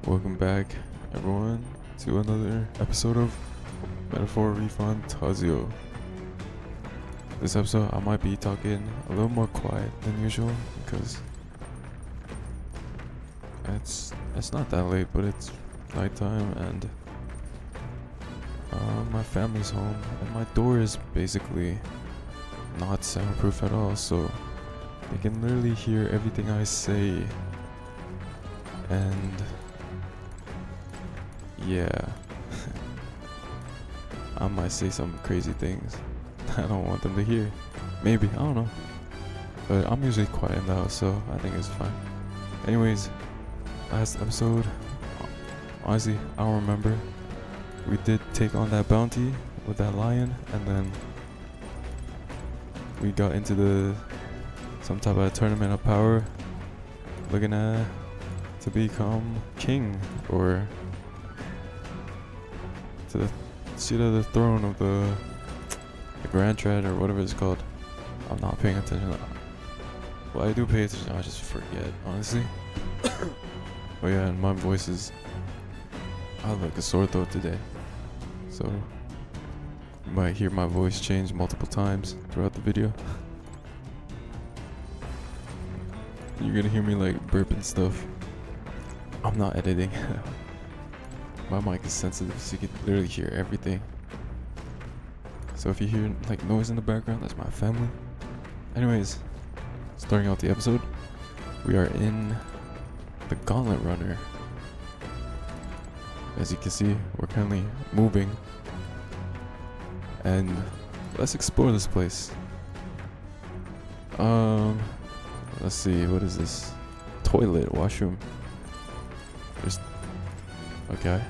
Welcome back, everyone, to another episode of Metaphor Refantazio. This episode, I might be talking a little more quiet than usual because it's not that late, but it's nighttime and my family's home and my door is basically not soundproof at all, so they can literally hear everything I say. And yeah, I might say some crazy things I don't want them to hear. Maybe, I don't know. But I'm usually quiet in the house, so I think it's fine. Anyways, last episode, honestly, I don't remember. We did take on that bounty with that lion, and then we got into some type of tournament of power, looking at to become king, or to the seat of the throne of the Grand Tread, or whatever it's called. I'm not paying attention. Well, I do pay attention, I just forget, honestly. Oh yeah, and my voice is, I have like a sore throat today, so you might hear my voice change multiple times throughout the video. You're gonna hear me like burp and stuff. I'm not editing. My mic is sensitive, so you can literally hear everything. So if you hear like noise in the background, that's my family. Anyways, starting out the episode, we are in the Gauntlet Runner. As you can see, we're currently moving, and let's explore this place. Let's see, what is this? Toilet, washroom. There's, okay.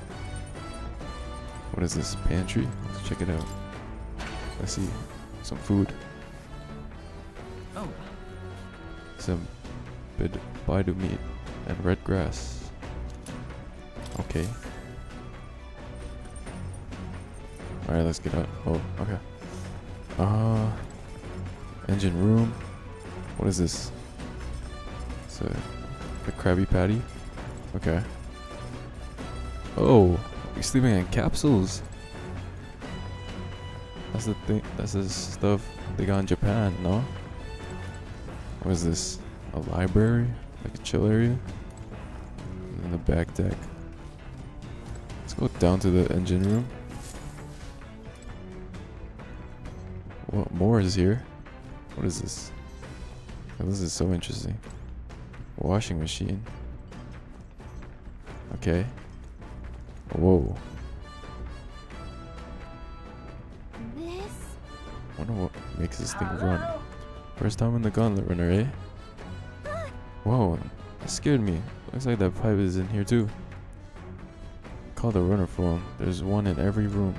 What is this? Pantry? Let's check it out. Let's see, some food. Oh. Some baidu meat and red grass. Okay. Alright, let's get out. Oh, okay. Engine room. What is this? It's a Krabby Patty. Okay. Oh, you're sleeping in capsules. That's the thing. That's the stuff they got in Japan, no? What is this? A library? Like a chill area? And then the back deck. Let's go down to the engine room. What more is here? What is this? Oh, this is so interesting. Washing machine. Okay. Whoa. This? Wonder what makes this thing run. First time in the Gauntlet Runner, eh? Whoa, that scared me. Looks like that pipe is in here too. Call the runner phone. There's one in every room.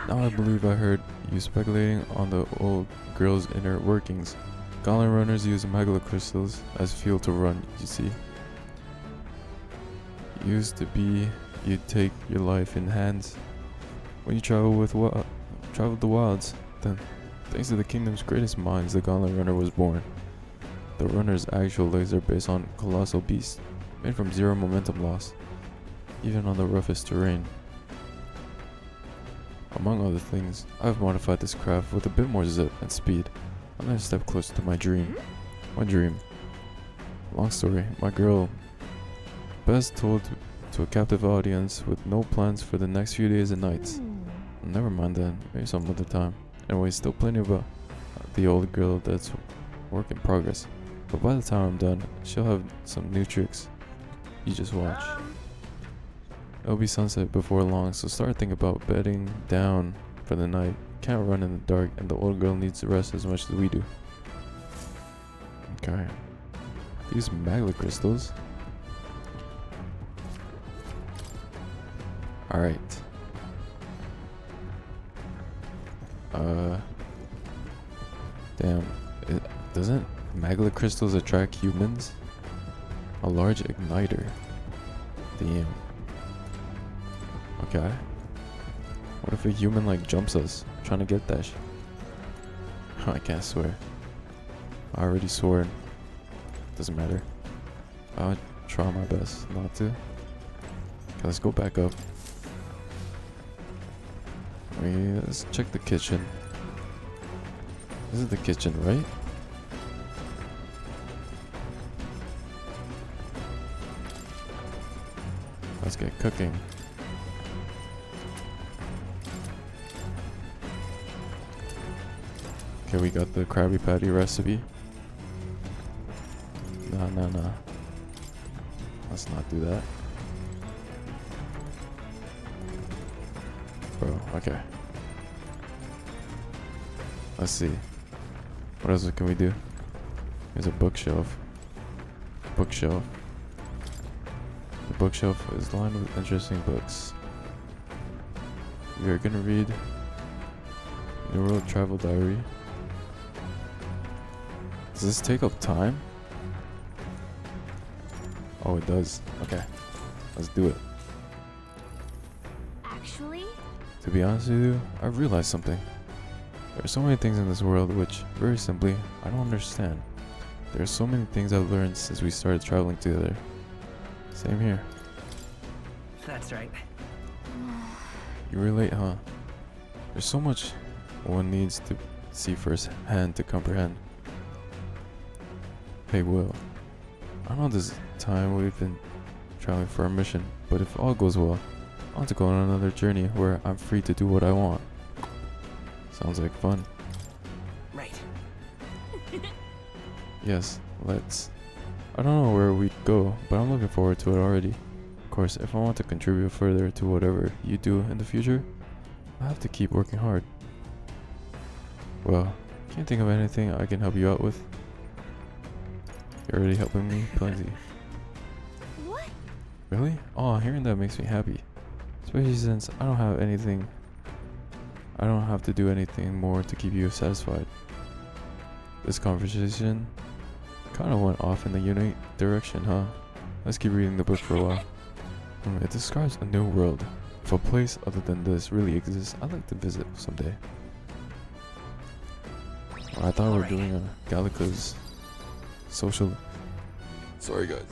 Now I believe I heard you speculating on the old girl's inner workings. Gauntlet runners use magma crystals as fuel to run, you see. Used to be you'd take your life in hands when you traveled the wilds. Then, thanks to the kingdom's greatest minds, the Gauntlet Runner was born. The runner's actual legs are based on colossal beasts, made from zero momentum loss, even on the roughest terrain. Among other things, I've modified this craft with a bit more zip and speed. I'm gonna step closer to my dream. My dream. Long story, my girl best told to a captive audience with no plans for the next few days and nights. Never mind then, maybe some other time. Anyway, still plenty about the old girl that's work in progress. But by the time I'm done, she'll have some new tricks. You just watch. It'll be sunset before long, so start thinking about bedding down for the night. Can't run in the dark, and the old girl needs to rest as much as we do. Okay. These magma crystals. Alright. Damn. Doesn't magma crystals attract humans? A large igniter. Damn. Okay. What if a human like jumps us? Trying to get that I can't swear. I already swore. Doesn't matter. try my best not to. Okay, let's go back up. Let's check the kitchen. This is the kitchen, right? Let's get cooking. Okay, we got the Krabby Patty recipe. Nah. Let's not do that. Bro, okay. Let's see. What else can we do? There's a bookshelf. Bookshelf. The bookshelf is lined with interesting books. We are gonna read New World Travel Diary. Does this take up time? Oh, it does. Okay. Let's do it. Actually? To be honest with you, I've realized something. There are so many things in this world which, very simply, I don't understand. There are so many things I've learned since we started traveling together. Same here. That's right. You relate, huh? There's so much one needs to see firsthand to comprehend. Hey Will, I know this time we've been traveling for our mission, but if all goes well, I want to go on another journey where I'm free to do what I want. Sounds like fun. Right. Yes, let's. I don't know where we'd go, but I'm looking forward to it already. Of course, if I want to contribute further to whatever you do in the future, I have to keep working hard. Well, can't think of anything I can help you out with. You're already helping me plenty. What? Really? Oh, hearing that makes me happy. Especially since I don't have anything. I don't have to do anything more to keep you satisfied. This conversation kind of went off in the unique direction, huh? Let's keep reading the book for a while. It describes a new world. If a place other than this really exists, I'd like to visit someday. I thought we were doing a Gallica's social. Sorry, guys.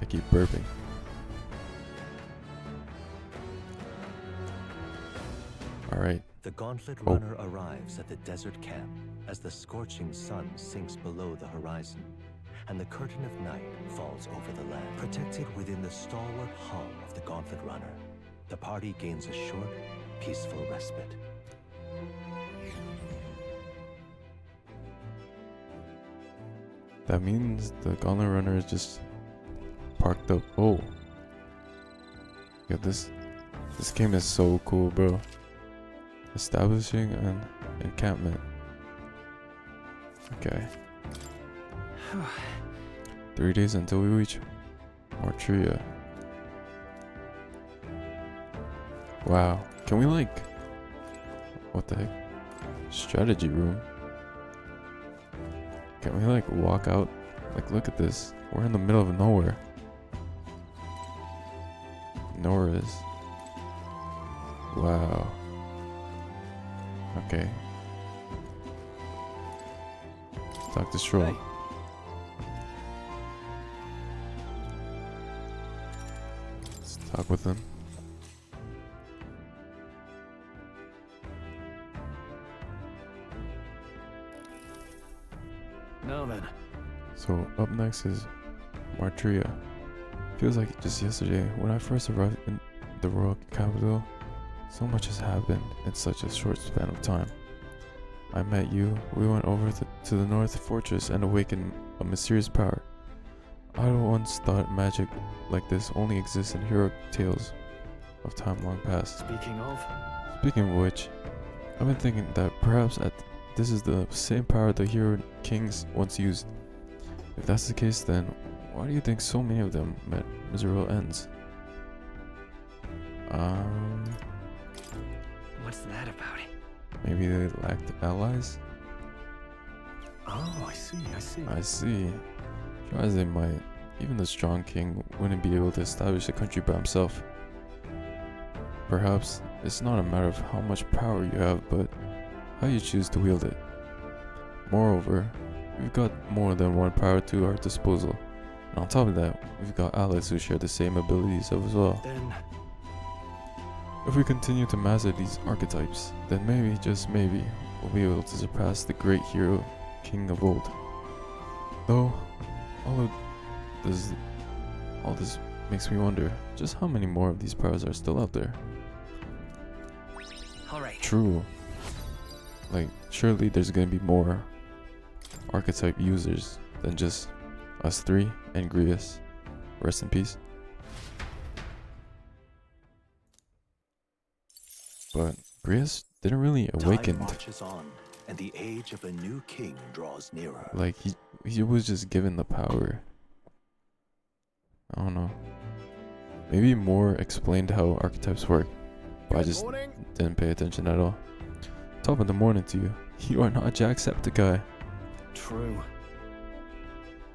I keep burping. Alright. The Gauntlet Runner arrives at the desert camp as the scorching sun sinks below the horizon, and the curtain of night falls over the land. Protected within the stalwart hull of the Gauntlet Runner, the party gains a short, peaceful respite. That means the Gauntlet Runner is just parked up. Oh. Yeah, this game is so cool, bro. Establishing an encampment. Okay. 3 days until we reach Martria. Wow. Can we like... What the heck? Strategy room. Can we like walk out? Like look at this. We're in the middle of nowhere. Nowhere is. Wow. Okay. Talk to Stroll. Hey. Let's talk with him. Now then. So up next is Martria. Feels like just yesterday when I first arrived in the royal capital. So much has happened in such a short span of time. I met you, we went over to the North Fortress and awakened a mysterious power. I once thought magic like this only exists in heroic tales of time long past. Speaking of which, I've been thinking that perhaps this is the same power the hero kings once used. If that's the case, then why do you think so many of them met miserable ends? What's that about? Maybe they lacked allies? Oh, I see. I see. Try as they might, even the strong king wouldn't be able to establish a country by himself. Perhaps it's not a matter of how much power you have, but how you choose to wield it. Moreover, we've got more than one power to our disposal. And on top of that, we've got allies who share the same abilities as well. Then If we continue to master these archetypes, then maybe, just maybe, we'll be able to surpass the great hero king of old. Though, all this makes me wonder just how many more of these powers are still out there. all right. True. Like, surely there's gonna be more archetype users than just us three and Grievous. Rest in peace. But Grievous didn't really awaken. Time marches on, and the age of a new king draws nearer. Like he was just given the power. I don't know. Maybe more explained how archetypes work, but I just didn't pay attention at all. Top of the morning to you. You are not a Jacksepticeye. True.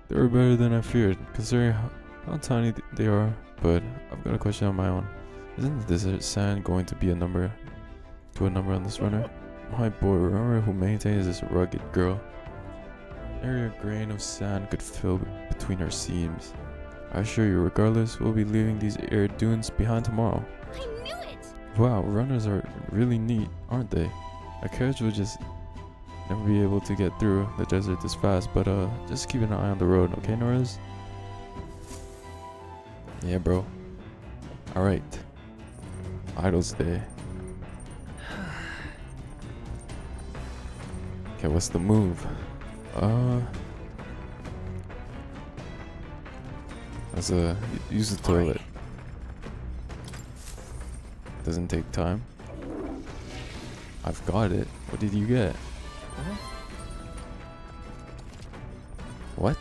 They were better than I feared, considering how tiny they are. But I've got a question of my own. Isn't the desert sand going to be a number on this runner? My boy, remember who maintains this rugged girl? Nary a grain of sand could fill between her seams. I assure you, regardless, we'll be leaving these arid dunes behind tomorrow. I knew it! Wow, runners are really neat, aren't they? A carriage would just never be able to get through the desert this fast, but just keep an eye on the road, okay, Norris? Yeah, bro. Alright. Idols Day. Okay, what's the move? Use the toilet. Doesn't take time. I've got it. What did you get? What?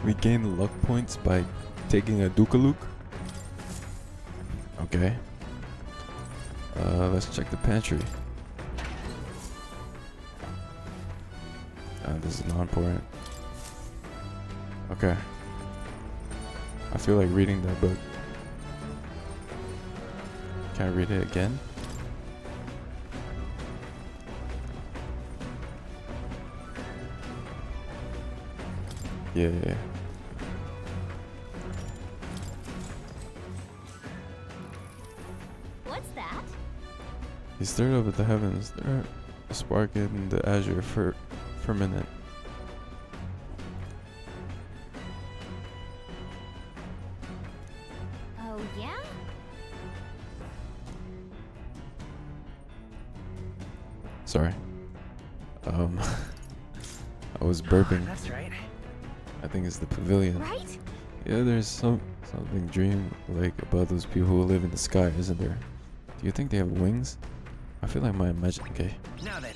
We gain luck points by taking a Dukalook? Okay. Let's check the pantry. This is not important. Okay. I feel like reading that book. Can I read it again? Yeah. What's that? He stared up at the heavens. There, a spark in the azure for a minute. Oh, yeah? Sorry. I was burping. That's right. I think it's the pavilion. Right? Yeah, there's something dream-like about those people who live in the sky, isn't there? Do you think they have wings? I feel like my imagine. Okay. Now then.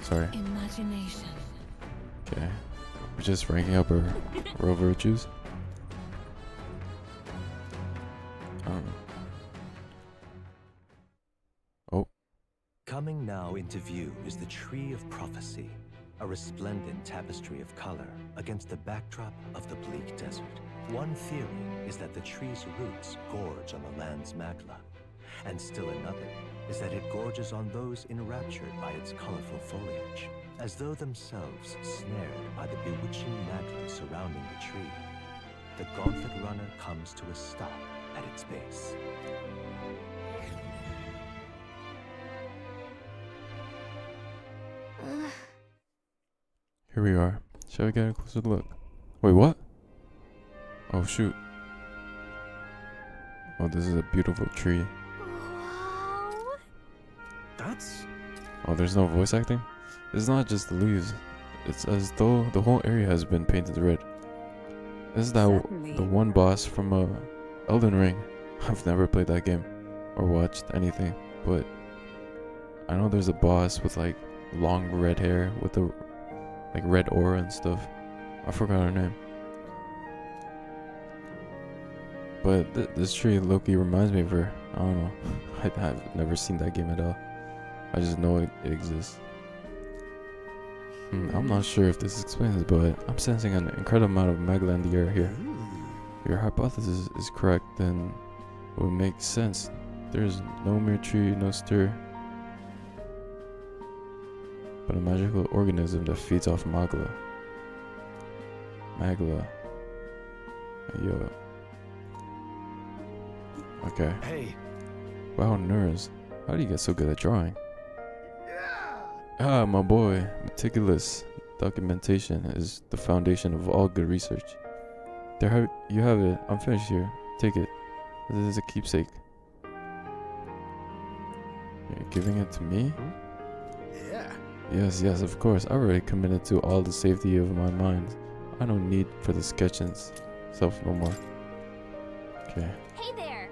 Sorry. Imagination. Okay. We're just ranking up our row virtues. Oh. Coming now into view is the Tree of Prophecy, a resplendent tapestry of color against the backdrop of the bleak desert. One theory is that the tree's roots gorge on the land's magla, and still another is that it gorges on those enraptured by its colorful foliage, as though themselves snared by the bewitching magla surrounding the tree. The gauntlet runner comes to a stop at its base. Here we are. Shall we get a closer look? Wait, what? Oh, shoot. Oh, this is a beautiful tree. Wow. That's Oh, there's no voice acting? It's not just the leaves. It's as though the whole area has been painted red. This is the one boss from Elden Ring. I've never played that game or watched anything, but I know there's a boss with like long red hair with the like red aura and stuff. I forgot her name. But this tree Loki reminds me of her. I don't know. I've never seen that game at all. I just know it exists. I'm not sure if this explains it, but I'm sensing an incredible amount of magla in the air here. Your hypothesis is correct, then It would make sense. There's no mere tree, no stir, but a magical organism that feeds off magla. Magla. Yo. Okay. Hey. Wow, nerds. How do you get so good at drawing? Ah, my boy. Meticulous documentation is the foundation of all good research. There you have it. I'm finished here. Take it. This is a keepsake. You're giving it to me? Yeah. Yes, yes, of course. I already committed to all the safety of my mind. I don't need for the sketching self no more. Okay. Hey there.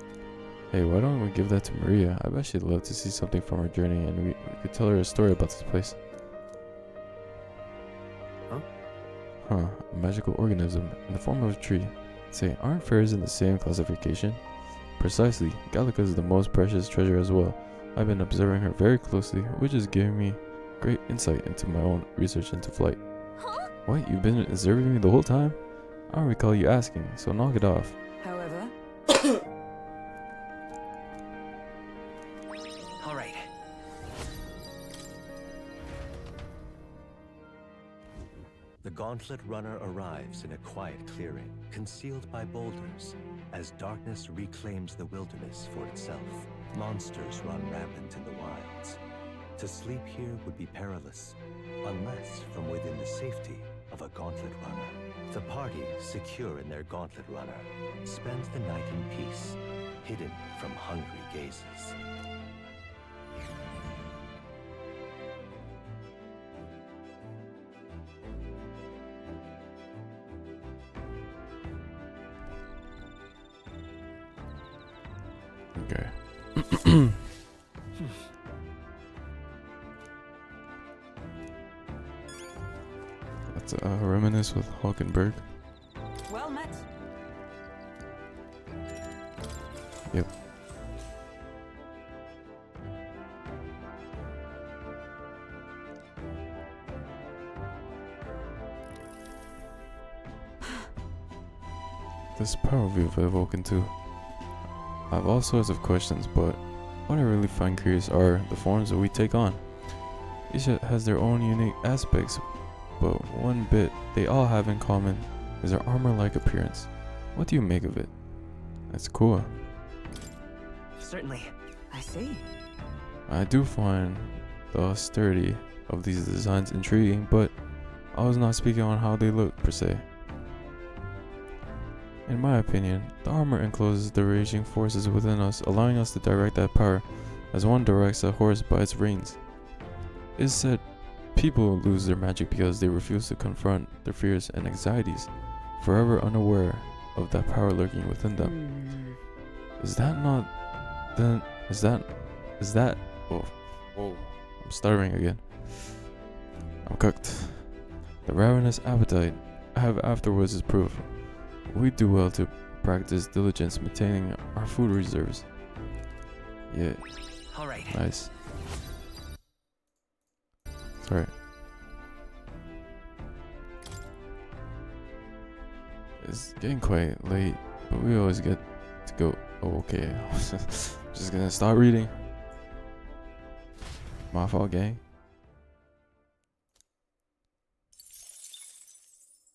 Hey, why don't we give that to Maria? I bet she'd love to see something from her journey, and we could tell her a story about this place. Huh? Huh, a magical organism in the form of a tree. Say, aren't fairies in the same classification? Precisely. Gallica is the most precious treasure as well. I've been observing her very closely, which is giving me great insight into my own research into flight. Huh? What? You've been observing me the whole time? I don't recall you asking, so knock it off. However, All right. The Gauntlet Runner arrives in a quiet clearing, concealed by boulders, as darkness reclaims the wilderness for itself. Monsters run rampant in the wilds. To sleep here would be perilous, unless from within the safety of a Gauntlet Runner. The party, secure in their Gauntlet Runner, spends the night in peace, hidden from hungry gazes. Okay. Let's reminisce with Hulkenberg. well met. Yep. This power we've awoken to. I have all sorts of questions, but what I really find curious are the forms that we take on. Each has their own unique aspects, but one bit they all have in common is their armor-like appearance. What do you make of it? That's cool. Certainly. I see. I do find the austerity of these designs intriguing, but I was not speaking on how they look per se. In my opinion, the armor encloses the raging forces within us, allowing us to direct that power as one directs a horse by its reins. It is said people lose their magic because they refuse to confront their fears and anxieties, forever unaware of that power lurking within them. Is that not then is that oh I'm stuttering again. I'm cooked. The ravenous appetite I have afterwards is proof. We do well to practice diligence maintaining our food reserves. Yeah, All right. nice. Sorry. It's getting quite late, but we always get to go. Oh, okay. Just gonna start reading. My fault, gang.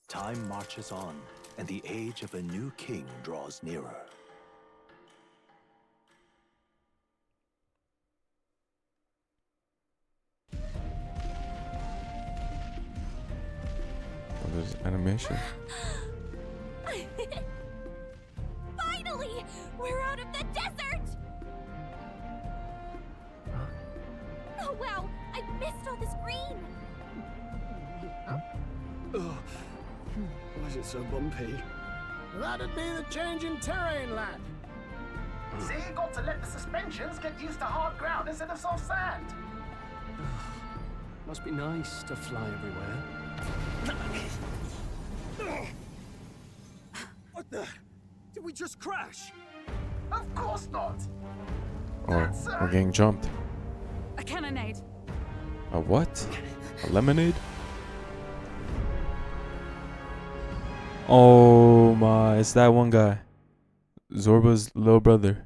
Time marches on, and the age of a new king draws nearer. Oh, there's animation. Finally! We're out of the desert! Oh wow, I missed all this green! Ugh. Why is it so bumpy? That'd be the change in terrain, lad. See, you got to let the suspensions get used to hard ground instead of soft sand. Must be nice to fly everywhere. What the? Did we just crash? Of course not. Oh, we're getting jumped. A cannonade. A what? A lemonade? Oh my, it's that one guy. Zorba's little brother.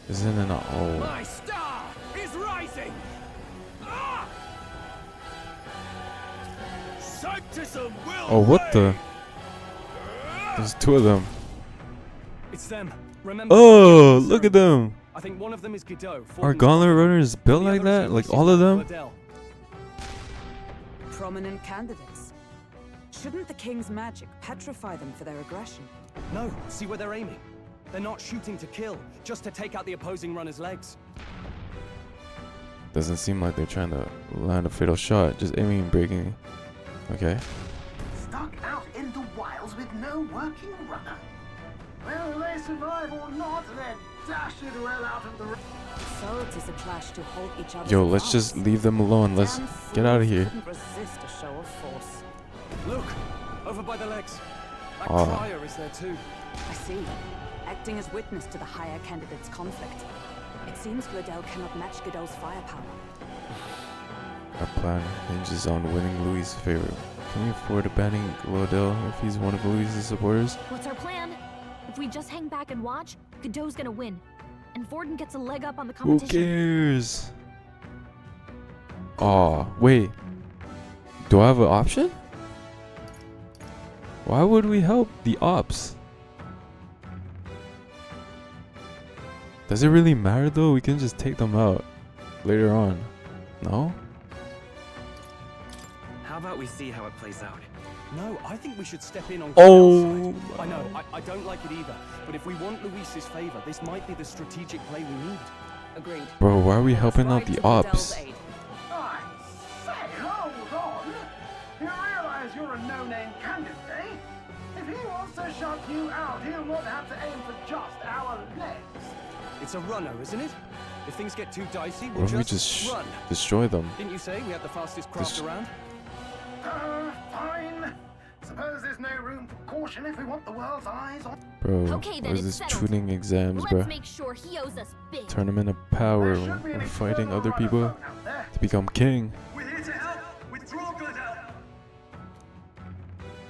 Isn't it not? Oh. My star is rising! Ah! Sanctism will Oh, what the? reign! There's two of them. It's them. Remember? Oh, look at them. I think one of them is Godot. Are gauntlet runners built like that? Like all of them? Prominent candidates. Shouldn't the king's magic petrify them for their aggression? No, see where they're aiming. They're not shooting to kill, just to take out the opposing runner's legs. Doesn't seem like they're trying to land a fatal shot. Just aiming and breaking. Okay. Stuck out in the wilds with no working runner. Whether they survive or not, they're dashed well out of the road. So it is a clash to hold each other. Yo, let's just leave them alone. Let's get out of here. Couldn't resist a show of force. Look, over by the legs. That Oh. crier is there too. I see. Acting as witness to the higher candidate's conflict. It seems Gladel cannot match Godot's firepower. Our plan hinges on winning Louis' favor. Can we afford banning Gladel if he's one of Louis' supporters? What's our plan? If we just hang back and watch, Godot's gonna win. And Vorden gets a leg up on the Who competition. cares? Aw, wait. Do I have an option? Why would we help the ops? Does it really matter though? We can just take them out later on. No? How about we see how it plays out? No, I think we should step in on Oh. Godel's side. I know, I don't like it either. But if we want Luis's favor, this might be the strategic play we need. Agreed. Bro, why are we Let's helping out ride the to Gladel's ops? aid. I say, hold on. You realize you're a no-name candidate, eh? If he wants to shut you out, he'll not have to aim for just our legs. It's a runner, isn't it? If things get too dicey, What we'll if we just just run. destroy them? Didn't you say we had the fastest craft This- around? Fine. Suppose there's no room for caution if we want the world's eyes on. Bro, Okay, then what is it's this settled. tuning exams, Let's bro? make sure he owes us big. Tournament of power. There should be an We're fighting external other runner people phone out there. to become king. We're here to help. Withdraw, Gladel.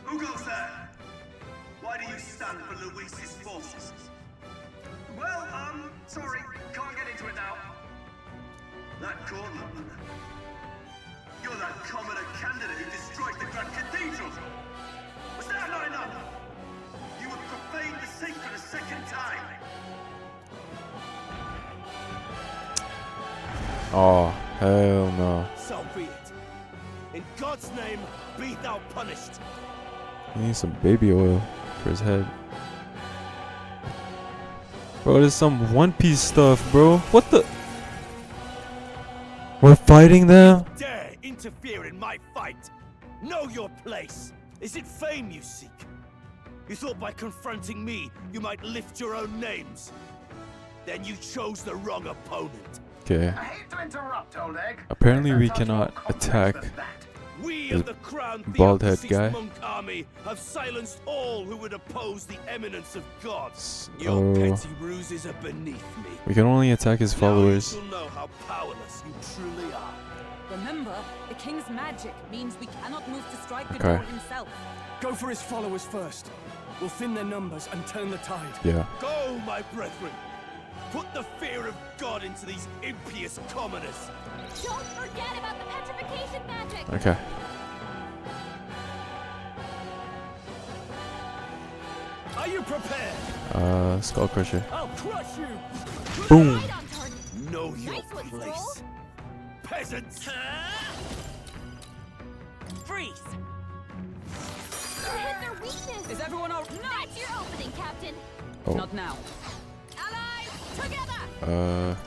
Who goes there? Why do you stand for Luis's forces? Well, sorry, can't get into it now. That gauntlet. You're that commoner candidate who destroyed the Grand Cathedral. Was that not enough? You would profane the sacred a second time. Oh, hell no. So be it. In God's name, be thou punished. He needs some baby oil for his head. Bro, there's some One Piece stuff, bro. What the? We're fighting them? Dare interfere in my fight. Know your place. Is it fame you seek? You thought by confronting me, you might lift your own names. Then you chose the wrong opponent. Okay. I hate to interrupt, old egg. Apparently but we there's much cannot more complex attack than that. We the of the Crown bald head Theocracy's guy. monk army have silenced all who would oppose the eminence of God. So Your petty ruses are beneath me. we can only attack his followers. Now you shall know how powerless you truly are. Remember, the king's magic means we cannot move to strike Okay. Godot himself. Go for his followers first. We'll thin their numbers and turn the tide. Yeah. Go, my brethren. Put the fear of God into these impious commoners. Don't forget about the petrification magic. Okay. Are you prepared? Skull Crusher. I'll crush you. Boom. Right on target. Know your Nice one, place. Stroll. Peasants. Freeze! You hit their weakness. Is everyone all That's your opening, Captain. Oh. Not now. Allies, together.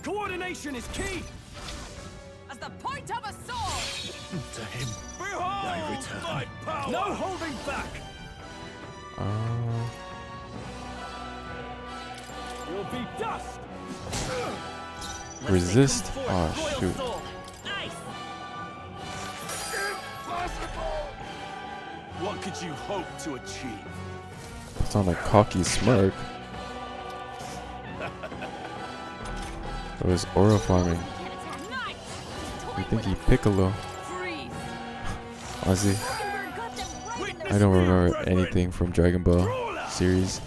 Coordination is key. As the point of a sword! To him. Behold I return. my power. No holding back. You'll be dust. Resist. Oh shoot. What could you hope to achieve? It's on a cocky smirk. It was aura farming. Can't attack. Nice. You think he Piccolo? Freeze! Honestly, Rosenberg got them right in I the don't remember anything from Dragon Ball series.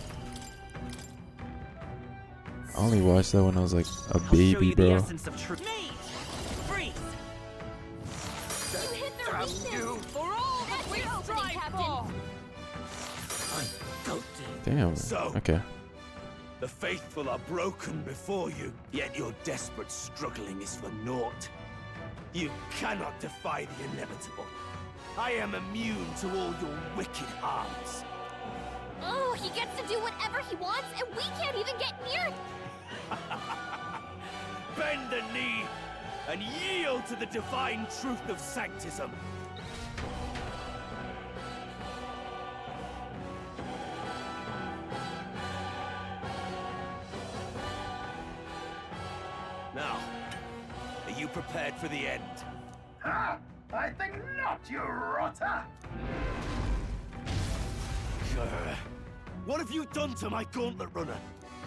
I only watched that when I was like a I'll show baby, you the bro. essence of truth. Freeze! You hit their weakness! You for all that That's we your opening, strive Captain. for! Damn. So- Okay. The faithful are broken before you, yet your desperate struggling is for naught. You cannot defy the inevitable. I am immune to all your wicked harms. Oh, he gets to do whatever he wants, and we can't even get near. Bend the knee and yield to the divine truth of sanctism. Now, are you prepared for the end? Ha! I think not, you rotter! What have you done to my gauntlet runner?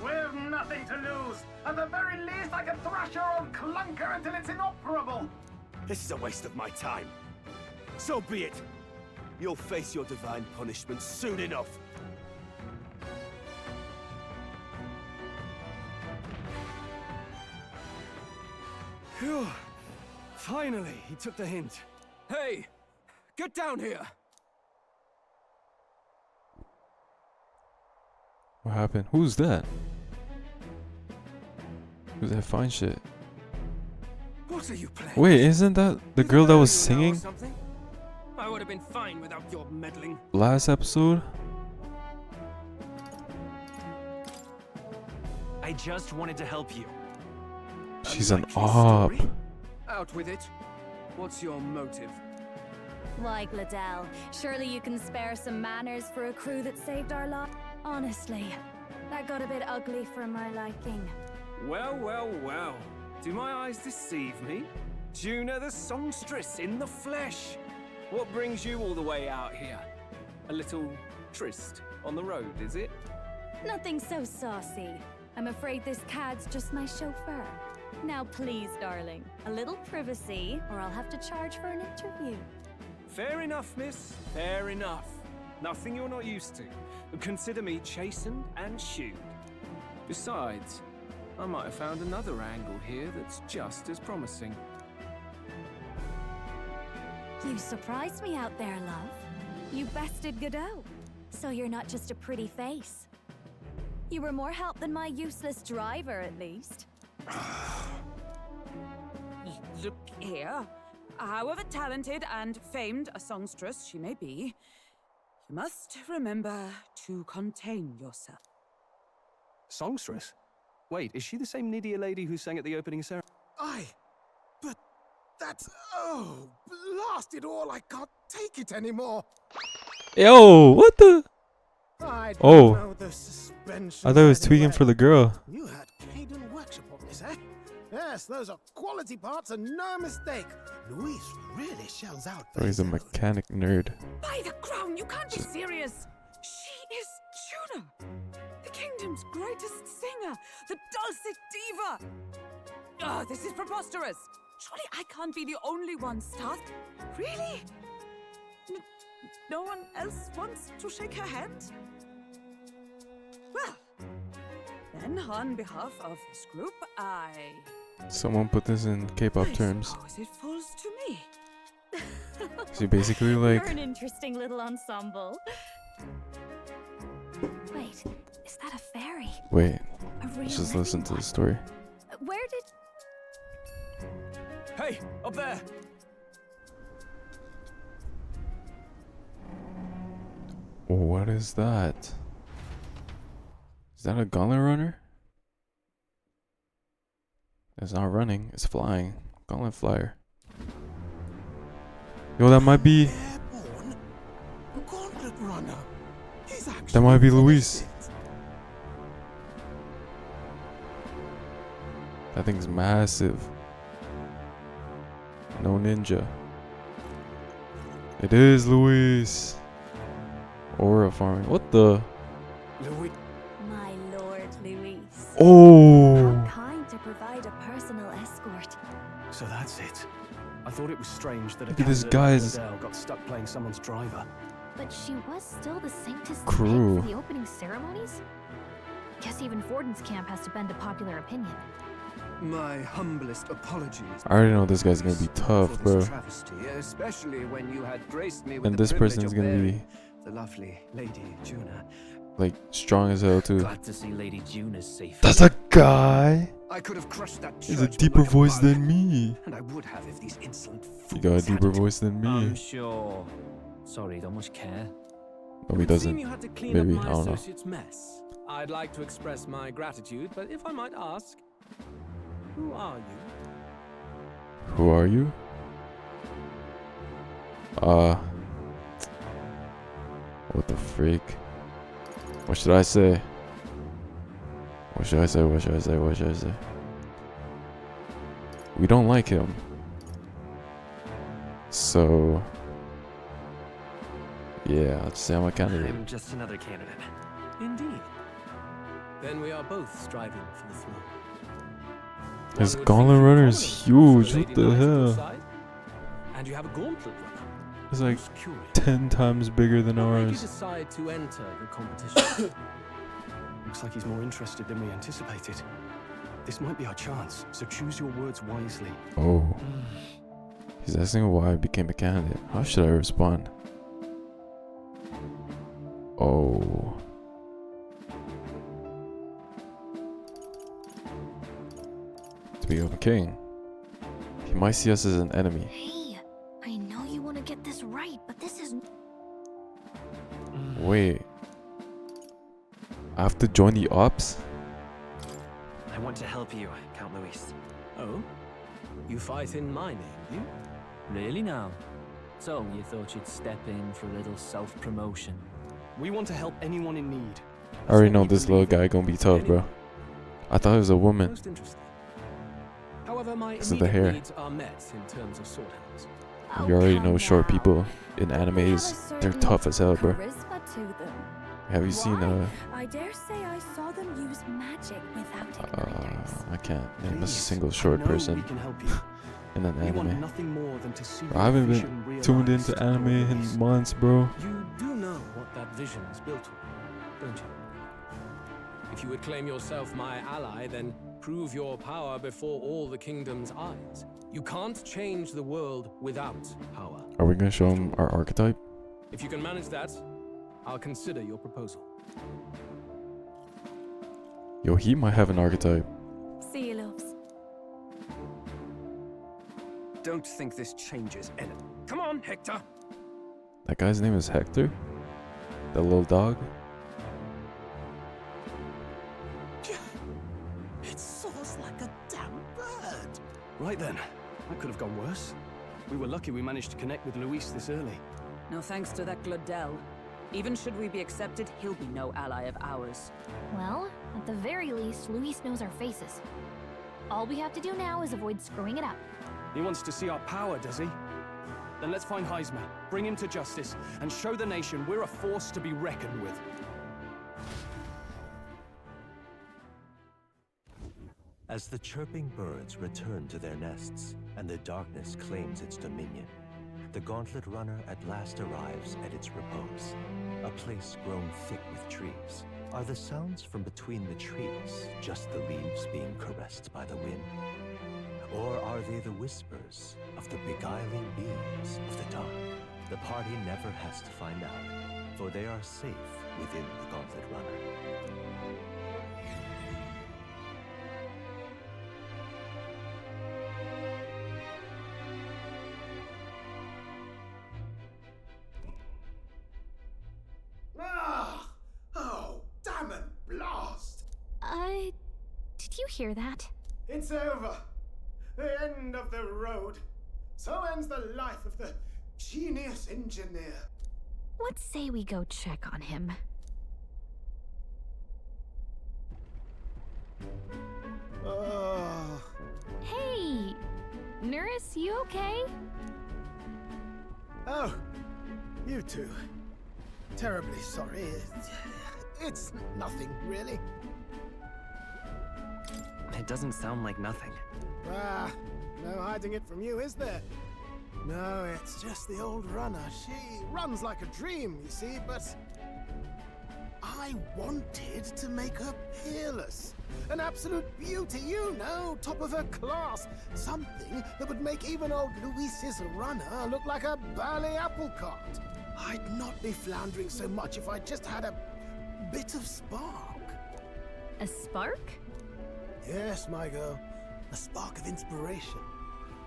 We've nothing to lose. At the very least, I can thrash your old clunker until it's inoperable. This is a waste of my time. So be it. You'll face your divine punishment soon enough. Phew. Finally, he took the hint. Hey, get down here. What happened? Who's that? Who's that fine shit? What are you playing? Wait, isn't that the girl that was You know singing something? I would have been fine without your meddling. last episode? I just wanted to help you. She's an likely op. story? Out with it. What's your motive? Why, Gladell, surely you can spare some manners for a crew that saved our lives. Honestly, that got a bit ugly for my liking. Well, well, well. Do my eyes deceive me? Juna the songstress in the flesh. What brings you all the way out here? A little tryst on the road, is it? Nothing so saucy. I'm afraid this cad's just my chauffeur. Now please, darling, a little privacy, or I'll have to charge for an interview. Fair enough, miss. Fair enough. Nothing you're not used to. Consider me chastened and shooed. Besides, I might have found another angle here that's just as promising. You surprised me out there, love. You bested Godot. So you're not just a pretty face. You were more help than my useless driver, at least. Look here. However talented and famed a songstress she may be, you must remember to contain yourself. Songstress? Wait, is she the same Nydia lady who sang at the opening ceremony? Aye, but that's... Oh, blast it all, I can't take it anymore. Yo, what the? I didn't Oh. know the suspension I thought it was had tweaking wet. for the girl. You had Caden workshop on this, eh? Yes, those are quality parts and no mistake. Luis really shells out. Bro, he's a those out. mechanic nerd. By the crown, you can't be serious! She is Juna, the kingdom's greatest singer, the dulcet diva! Oh, this is preposterous! Surely I can't be the only one stuffed. Really? No one else wants to shake her hand? Well, then on behalf of this group, I Someone put this in K-pop terms. suppose it falls to me. She basically like, You're an interesting little ensemble. Wait, is that a fairy? wait, A real let's just living listen to one? the story. Where did... Hey, up there! What is that? Is that a gauntlet runner? It's not running, it's flying. Gauntlet flyer. Yo, that might be... Airborne? Gauntlet runner. He's actually That might be Luis. That thing's massive. No ninja. It is Luis. Aura farming. What the? Louis. My Lord Luis. Oh! How kind to provide a personal escort. So that's it. I thought it was strange that a Look at this candidate guy's- like Adele got stuck playing someone's driver. But she was still the sanctest Crew. for the opening ceremonies? Guess even Forden's camp has to bend to popular opinion. My humblest apologies. I already know this guy's gonna be for tough, this bro. travesty, especially when you had graced me with And the this privilege person's of gonna bearing be the lovely Lady Juna. like strong as hell too. Glad to see Lady June is safe. That's a guy. I could have crushed that He's a churchman deeper like a voice bug, than me. and I would have if these insolent fools You got a deeper hadn't. voice than I'm me. sure. Sorry, don't much care. No, he It would seem doesn't. you had to clean Maybe, up I my don't know. associate's mess. I'd like to express my gratitude, but if I might ask, who are you? Who are you? What the freak? What should I say? What should I say? What should I say? What should I say? We don't like him. So, yeah, I'll just say I'm a candidate. I'm just another candidate. Indeed. Then we are both striving for the throne. His One would gauntlet think you runner is prominent huge. for What Lady the Knight at your hell? side. And you have a gauntlet runner. It's like Who's curious. 10 times bigger than What made you ours. decide to enter the competition? Looks like he's more interested than we anticipated. This might be our chance, so choose your words wisely. Oh. He's asking why I became a candidate. How should I respond? Oh. To become a king. He might see us as an enemy. Hey, I know you want to get this right, but this is... Wait. I have to join the OPPS? I want to help you, Count Luis. Oh? You fight in my name, you? Really now? So, you thought you'd step in for a little self-promotion? We want to help anyone in need. I already know this little guy gonna be tough, bro. I thought he was a woman. Most interesting. However, my Because of the immediate hair. needs are met in terms of sword hands. Oh, You already come know short now. people in They have a animes. They're certain tough as hell, bro. charisma to them. Have you seen Why? I dare say I saw them use magic without igniters. I can't name a Please, single short I know person we can help you. in an We want anime. nothing more than to see I haven't your been vision tuned realized, into anime in Luis. months, bro. You do know what that vision is built on, don't you? If you would claim yourself my ally, then prove your power before all the kingdom's eyes. You can't change the world without power. Are we gonna show him our archetype? If you can manage that, I'll consider your proposal. Yo, he might have an archetype. See you, loves. Don't think this changes anything. Come on, Hector. That guy's name is Hector? The little dog? It soars like a damn bird. Right then, that could have gone worse. We were lucky we managed to connect with Luis this early. No thanks to that Glodell. Even should we be accepted, he'll be no ally of ours. Well, at the very least, Luis knows our faces. All we have to do now is avoid screwing it up. He wants to see our power, does he? Then let's find Heisman, bring him to justice, and show the nation we're a force to be reckoned with. As the chirping birds return to their nests and the darkness claims its dominion, the gauntlet runner at last arrives at its repose, a place grown thick with trees. Are the sounds from between the trees just the leaves being caressed by the wind? Or are they the whispers of the beguiling beams of the dark? The party never has to find out, for they are safe within the gauntlet runner. Ah! Oh, damn it, blast! Did you hear that? It's over. The end of the road. So ends the life of the genius engineer. Let's say we go check on him. Oh. Hey! Nurse, you okay? Oh, you two. Terribly sorry. It's nothing, really. It doesn't sound like nothing. Ah, no hiding it from you, is there? No, it's just the old runner. She runs like a dream, you see, but I I wanted to make her peerless. An absolute beauty, you know, top of her class. Something that would make even old Luis's runner look like a ballet apple cart. I'd not be floundering so much if I just had a bit of spark. A spark? Yes, my girl. A spark of inspiration.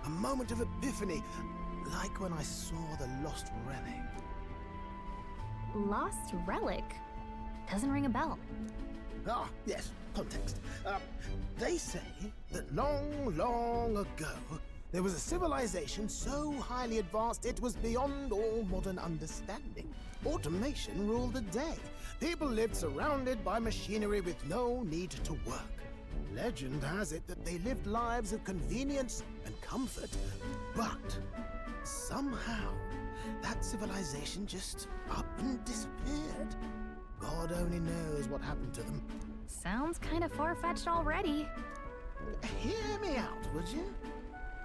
A moment of epiphany, like when I saw the lost relic. Lost relic? Doesn't ring a bell. Ah, yes, context. They say that long, long ago, there was a civilization so highly advanced it was beyond all modern understanding. Automation ruled the day. People lived surrounded by machinery with no need to work. Legend has it that they lived lives of convenience and comfort, but somehow that civilization just up and disappeared. God only knows what happened to them. Sounds kind of far-fetched already. Hear me out, would you?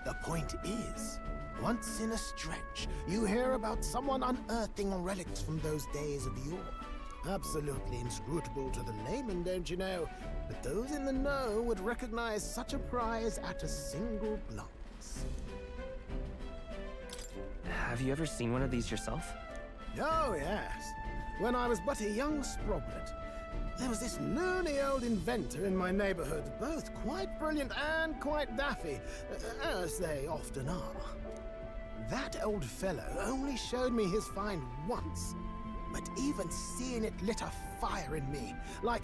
The point is, once in a stretch, you hear about someone unearthing relics from those days of yore. Absolutely inscrutable to the layman, don't you know? But those in the know would recognize such a prize at a single glance. Have you ever seen one of these yourself? Oh, yes. When I was but a young sproglet, there was this loony old inventor in my neighborhood, both quite brilliant and quite daffy, as they often are. That old fellow only showed me his find once, but even seeing it lit a fire in me, like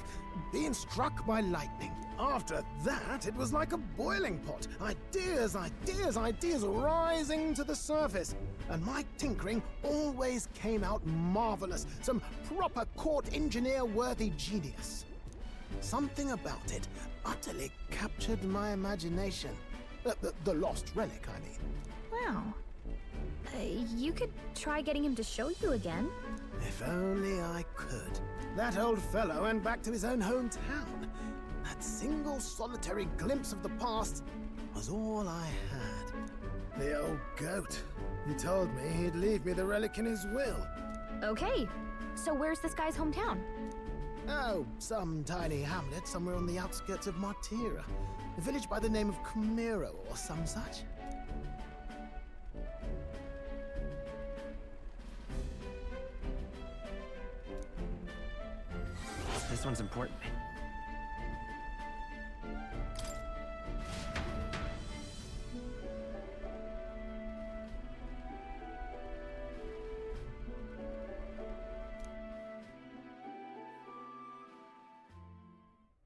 being struck by lightning. After that, it was like a boiling pot. Ideas, ideas, ideas rising to the surface. And my tinkering always came out marvelous. Some proper court engineer-worthy genius. Something about it utterly captured my imagination. The lost relic, I mean. Wow. You could try getting him to show you again. If only I could. That old fellow went back to his own hometown. That single solitary glimpse of the past was all I had. The old goat. He told me he'd leave me the relic in his will. Okay, so where's this guy's hometown? Oh, some tiny hamlet somewhere on the outskirts of Martira. A village by the name of Camiro or some such. This one's important.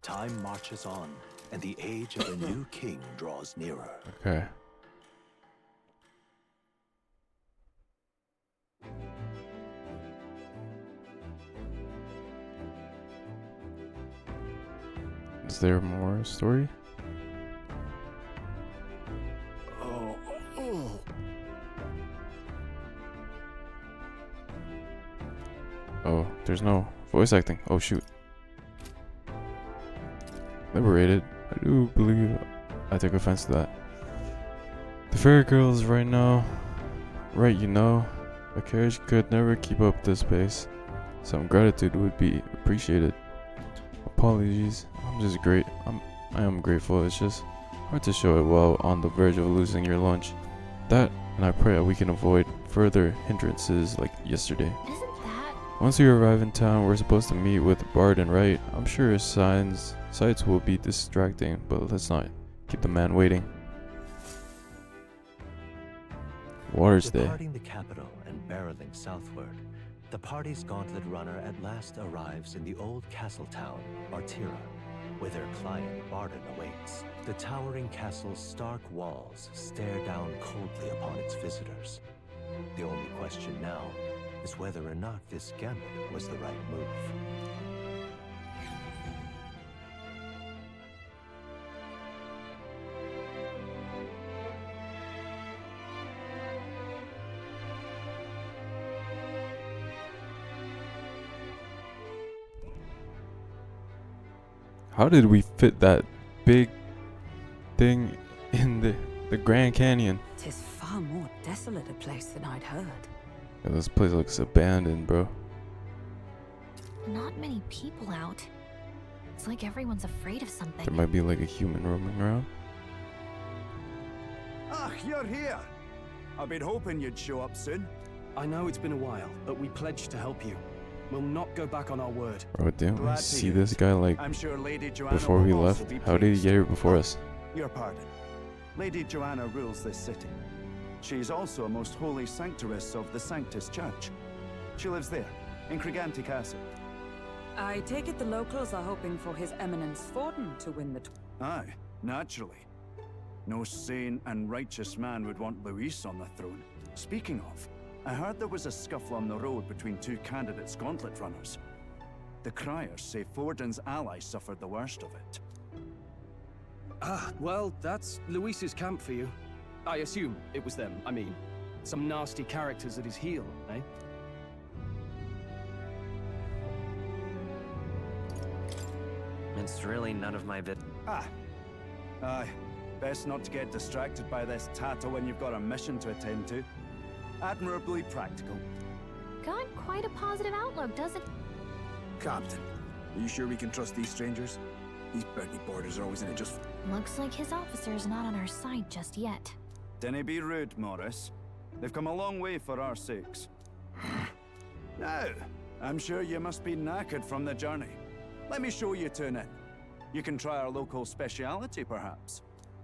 Time marches on, and the age of a new king draws nearer. Okay. Is there more story? Oh, there's no voice acting. Oh shoot. Liberated. I do believe I take offense to that. The fairy girls right now. Right, you know. A carriage could never keep up this pace. Some gratitude would be appreciated. Apologies. I'm just great. I am grateful. It's just hard to show it while on the verge of losing your lunch. That, and I pray that we can avoid further hindrances like yesterday. Isn't that... Once we arrive in town, we're supposed to meet with Bard and Wright. I'm sure sights will be distracting, but let's not keep the man waiting. Water's Day. Departing the capital and barreling southward, the party's gauntlet runner at last arrives in the old castle town, Martira, where their client Barden awaits. The towering castle's stark walls stare down coldly upon its visitors. The only question now is whether or not this gambit was the right move. How did we fit that big thing in the Grand Canyon? 'Tis far more desolate a place than I'd heard. Yeah, this place looks abandoned, bro. Not many people out. It's like everyone's afraid of something. There might be like a human roaming around. Ah, you're here. I've been hoping you'd show up soon. I know it's been a while, but we pledged to help you. We'll not go back on our word. Bro, didn't we Glad to see hear this it. guy like I'm sure Lady Joanna before we will also left? be How did he pleased. get here before us? Your pardon. Lady Joanna rules this city. She's also a most holy sanctuaress of the Sanctus Church. She lives there, in Criganti Castle. I take it the locals are hoping for His Eminence Forden to win the Aye, naturally. No sane and righteous man would want Luis on the throne. Speaking of, I heard there was a scuffle on the road between two candidates gauntlet runners. The criers say Forden's allies suffered the worst of it. Ah, well, that's Luis's camp for you. I assume it was them. I mean, some nasty characters at his heel, eh? It's really none of my business. Aye. Best not to get distracted by this tattle when you've got a mission to attend to. Admirably practical. Got quite a positive outlook, doesn't Captain, are you sure we can trust these strangers? These Bertie boarders are always in it just... Looks like his officer's not on our side just yet. Dinna be rude, Morris. They've come a long way for our sakes. Now, I'm sure you must be knackered from the journey. Let me show you to an inn. You can try our local speciality, perhaps.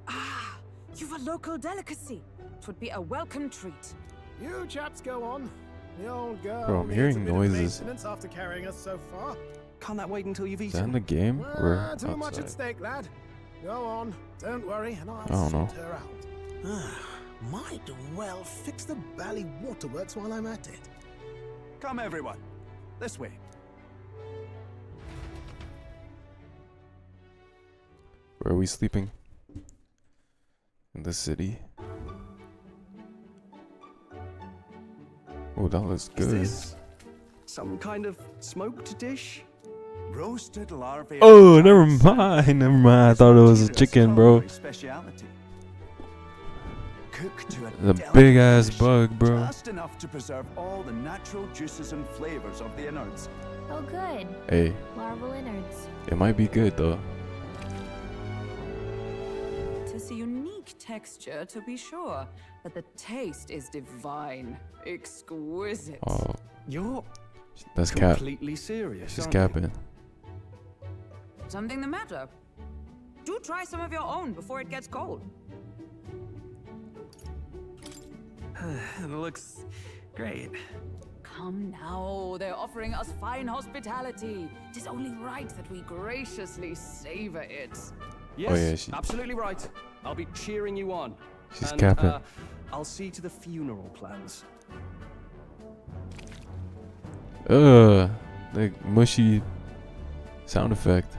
Ah, you've a local delicacy. It would be a welcome treat. You chaps go on. The old girl Bro, I'm needs hearing a bit of noises. maintenance after carrying us so far. Can't that wait until you've Is that in eaten? the game? We're Too much at outside. stake, lad. Go on. Don't worry, and I'll don't know. sort her out. Might well fix the Bally Waterworks while I'm at it. Come, everyone. This way. Where are we sleeping? In the city. Oh, that looks Is good. this some kind of smoked dish? Roasted larvae. Oh, never mind. Never mind. I thought it was a chicken, bro. Speciality. Cooked to a The delicate big ass finish, bug, bro. Just enough to preserve all the natural juices and flavors of the innards. Oh, good. Hey, Larval innards. it might be good though. It's a unique texture, to be sure, but the taste is divine, exquisite. Oh, You're that's cap. completely serious, She's aren't you? capping. Something the matter? Do try some of your own before it gets cold. It looks great. Come now, they're offering us fine hospitality. It is only right that we graciously savor it. Yes, Oh, yeah, she- absolutely right. I'll be cheering you on. She's And, capping. I'll see to the funeral plans. The mushy sound effect.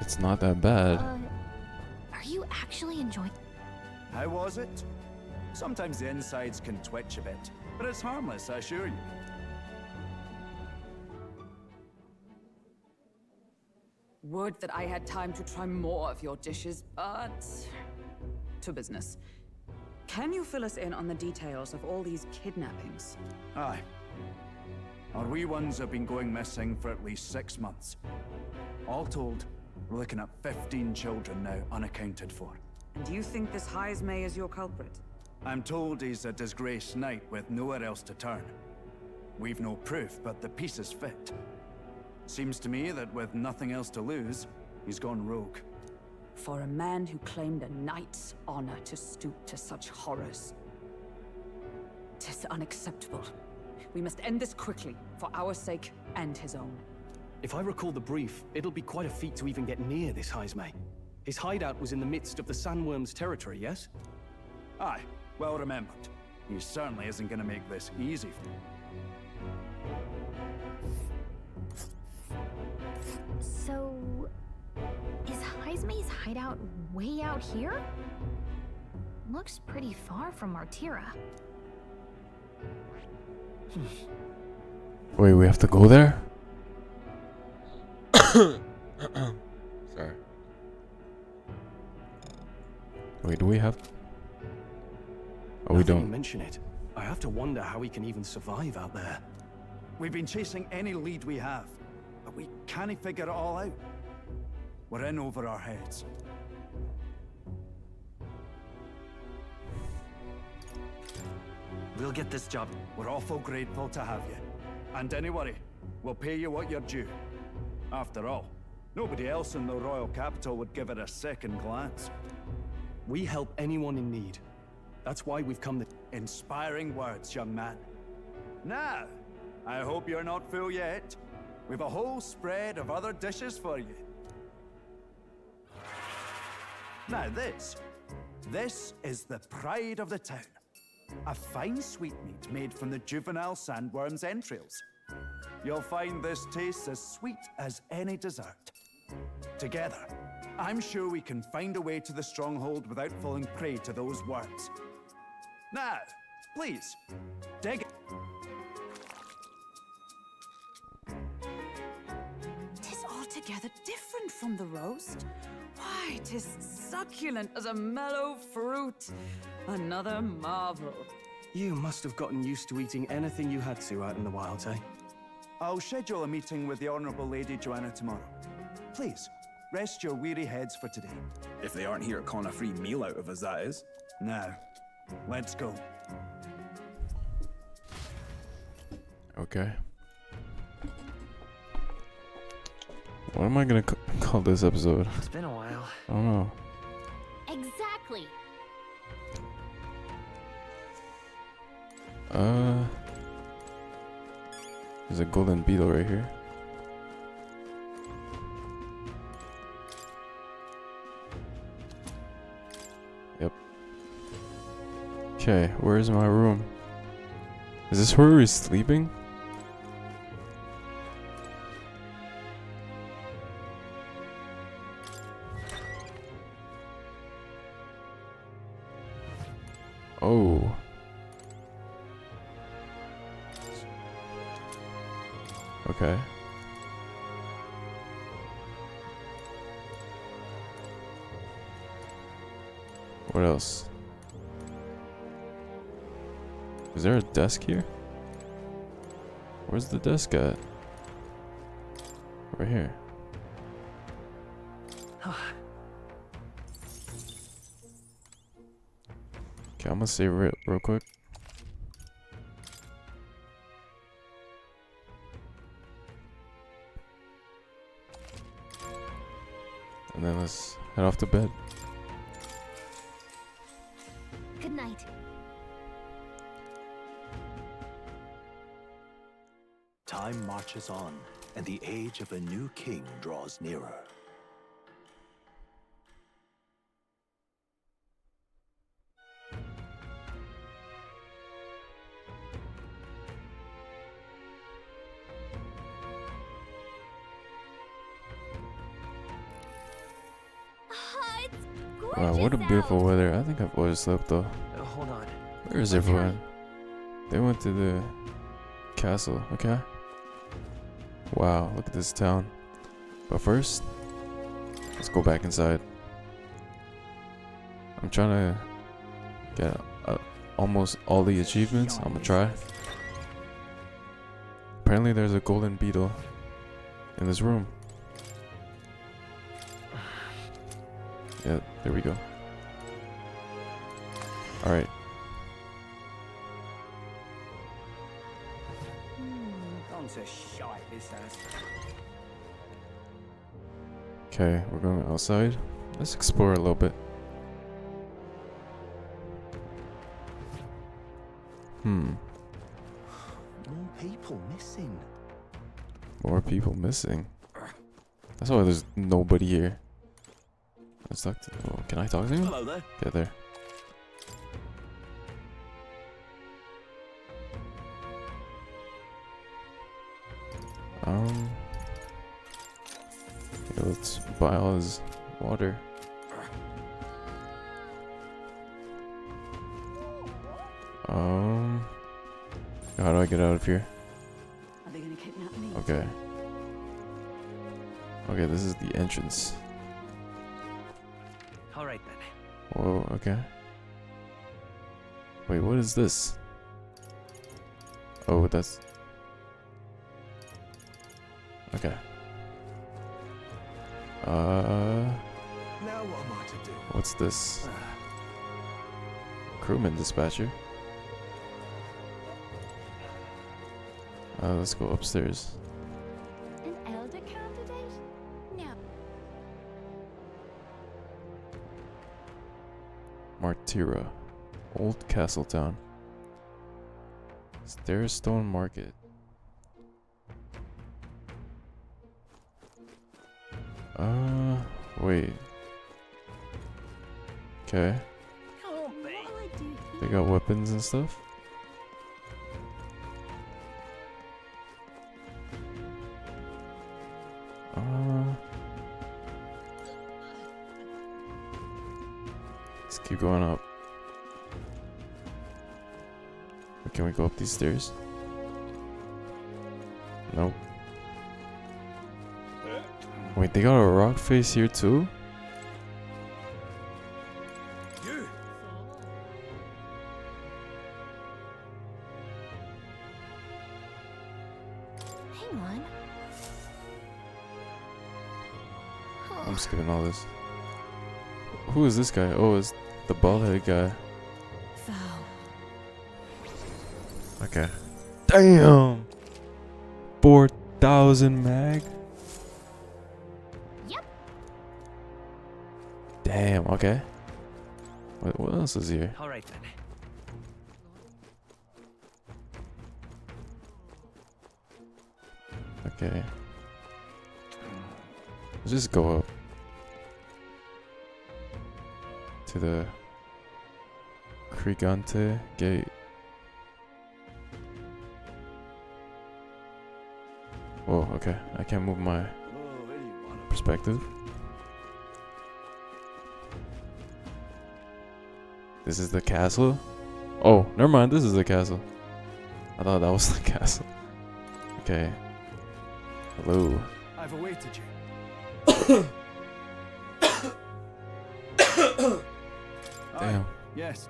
It's not that bad. Are you actually enjoying? How was it? Sometimes the insides can twitch a bit, but it's harmless, I assure you. Would that I had time to try more of your dishes, but to business. Can you fill us in on the details of all these kidnappings? Aye. Our wee ones have been going missing for at least 6 months. All told, we're looking at 15 children now unaccounted for. And do you think this Heismay is your culprit? I'm told he's a disgraced knight with nowhere else to turn. We've no proof, but the pieces fit. Seems to me that with nothing else to lose, he's gone rogue. For a man who claimed a knight's honor to stoop to such horrors. 'Tis unacceptable. We must end this quickly, for our sake and his own. If I recall the brief, it'll be quite a feat to even get near this Heismay. His hideout was in the midst of the Sandworm's territory, yes? Aye, well remembered. He certainly isn't going to make this easy for you. So, is Heismay's hideout way out here? Looks pretty far from Martira. Wait, we have to go there? Sorry. Wait, do we have to? Oh, we Now that you don't. mention it, I have to wonder how he can even survive out there. We've been chasing any lead we have, but we can't figure it all out. We're in over our heads. We'll get this job. We're awful grateful to have you. And don't worry, we'll pay you what you're due. After all, nobody else in the royal capital would give it a second glance. We help anyone in need. That's why we've come. Inspiring words, young man. Now, I hope you're not full yet. We've a whole spread of other dishes for you. Now this is the pride of the town. A fine sweetmeat made from the juvenile sandworm's entrails. You'll find this tastes as sweet as any dessert. Together, I'm sure we can find a way to the stronghold without falling prey to those worms. Now, please, dig. Tis altogether different from the roast. Why, 'tis succulent as a mellow fruit. Another marvel. You must have gotten used to eating anything you had to out in the wilds, eh? I'll schedule a meeting with the Honourable Lady Joanna tomorrow. Please, rest your weary heads for today. If they aren't here to con a free meal out of us, that is. Now, let's go. Okay. What am I gonna call this episode? It's been a while. I don't know. Exactly. There's a golden beetle right here. Yep. Okay, where's my room? Is this where we're sleeping? Oh. Okay. What else? Is there a desk here? Where's the desk at? Right here. Okay, I'm gonna save it real quick. And then let's head off to bed. Good night. Time marches on, and the age of a new king draws nearer. Wow, what a beautiful weather. I think I've overslept though. Hold on. Where is everyone? They went to the castle, okay? Wow, look at this town. But first, let's go back inside. I'm trying to get almost all the achievements. I'm gonna try. Apparently there's a golden beetle in this room. Yeah, there we go. Alright. Gone to shite, this has. Okay, we're going outside. Let's explore a little bit. More people missing. More people missing. That's why there's nobody here. Let's talk to. Oh, can I talk to him? Hello there. Get there. Yeah, let's buy all his water. How do I get out of here? Are they gonna kidnap me? Okay. Okay, this is the entrance. Alright then. Whoa, okay. Wait, what is this? Oh, that's... Okay. Now what am I to do? What's this? Crewman dispatcher. Let's go upstairs. An elder candidate? No. Martira. Old Castle Town. Stairstone Market. Wait. Okay. They got weapons and stuff? Let's keep going up. Can we go up these stairs? Nope. Wait, they got a rock face here too? Hang on. I'm skipping all this. Who is this guy? Oh, it's the bald-headed guy. Okay. Damn! 4,000 mag? Yep. Damn, okay. What else is here? Alright then. Okay. Let's just go up to the Crigante gate. Whoa, okay. I can't move my perspective. This is the castle? Oh, never mind. This is the castle. I thought that was the castle. Okay. Hello. I've awaited you. Damn. Yes.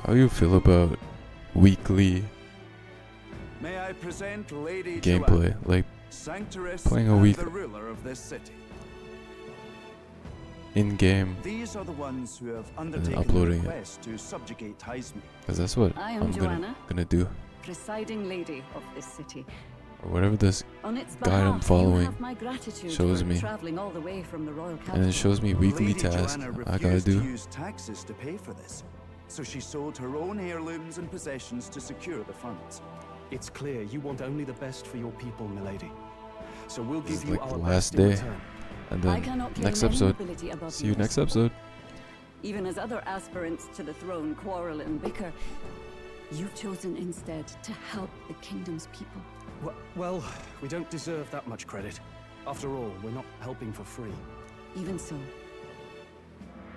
How do you feel about weekly May I present Lady gameplay? Joanna, Like Sanctoress playing a and week the ruler of this city. in-game, These are the ones who have and undertaken uploading the it. quest to subjugate Heisme. Because that's what I am I'm Joanna. gonna do. Presiding lady of this city. Or whatever this On its guide I'm behalf, you following have my gratitude shows for me. traveling all the way from the royal capital. And it shows me weekly Lady tasks Joanna I gotta refused do. to use taxes to pay for this, so she sold her own heirlooms and possessions to secure the funds. It's clear you want only the best for your people, milady. So we'll This is give you like our the best last in day. return. And I then cannot claim next any episode. nobility above See you yours. next episode. Even as other aspirants to the throne quarrel and bicker, you've chosen instead to help the kingdom's people. Well, we don't deserve that much credit. After all, we're not helping for free. Even so,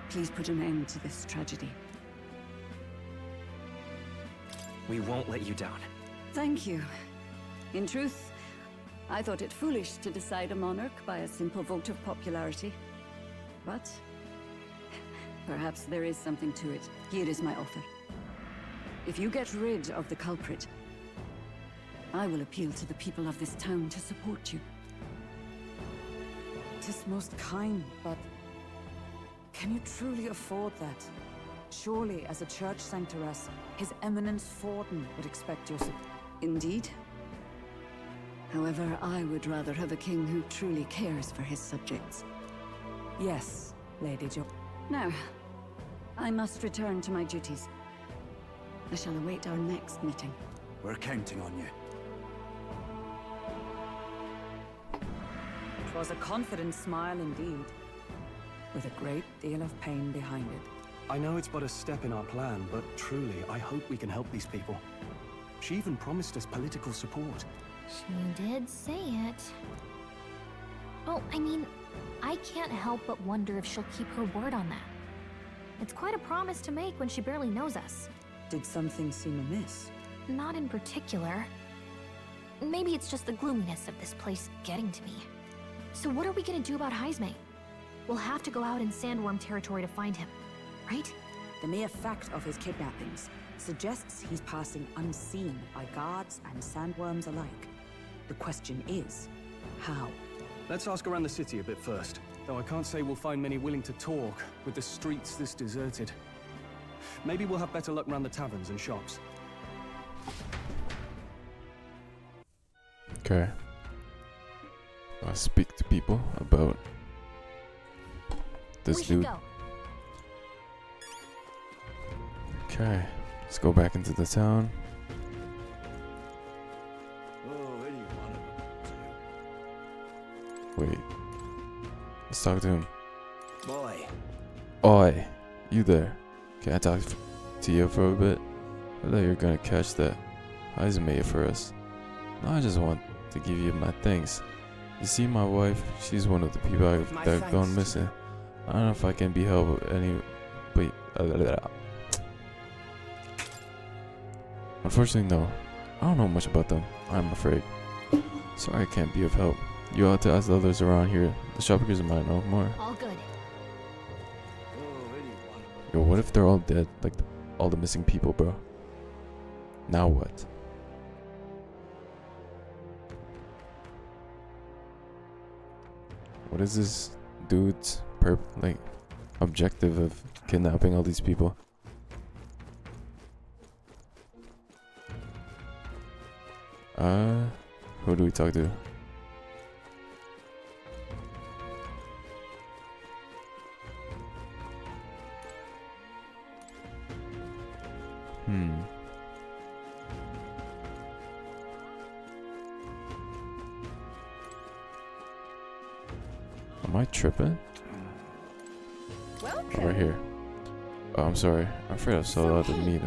please put an end to this tragedy. We won't let you down. Thank you. In truth, I thought it foolish to decide a monarch by a simple vote of popularity. But perhaps there is something to it. Here is my offer. If you get rid of the culprit, I will appeal to the people of this town to support you. 'Tis most kind, but can you truly afford that? Surely, as a church sanctoress, His Eminence Forden would expect your support. Indeed. However, I would rather have a king who truly cares for his subjects. Yes, Lady Jo. Now, I must return to my duties. I shall await our next meeting. We're counting on you. 'Twas a confident smile indeed, with a great deal of pain behind it. I know it's but a step in our plan, but truly, I hope we can help these people. She even promised us political support. She did say it. Oh, I mean, I can't help but wonder if she'll keep her word on that. It's quite a promise to make when she barely knows us. Did something seem amiss? Not in particular. Maybe it's just the gloominess of this place getting to me. So what are we gonna do about Heisme? We'll have to go out in Sandworm territory to find him, right? The mere fact of his kidnappings suggests he's passing unseen by guards and sandworms alike. The question is, how? Let's ask around the city a bit first. Though I can't say we'll find many willing to talk, with the streets this deserted. Maybe we'll have better luck around the taverns and shops. Okay. I speak to people about this dude. Okay, let's go back into the town. Wait, let's talk to him. Boy. Oi, you there? Can I talk to you for a bit? I thought you were gonna catch that Heismate for us. No, I just want to give you my thanks. You see, my wife, she's one of the people that have gone missing. I don't know if I can be helped with any, but unfortunately, no. I don't know much about them, I'm afraid. Sorry I can't be of help. You ought to ask the others around here. The shopkeepers might know more. All good. Yo, what if they're all dead? Like, all the missing people, bro. Now what? What is this dude's objective of kidnapping all these people? Who do we talk to? Am I tripping? Welcome. Oh, right here. Oh, I'm sorry. I'm afraid I saw the meat.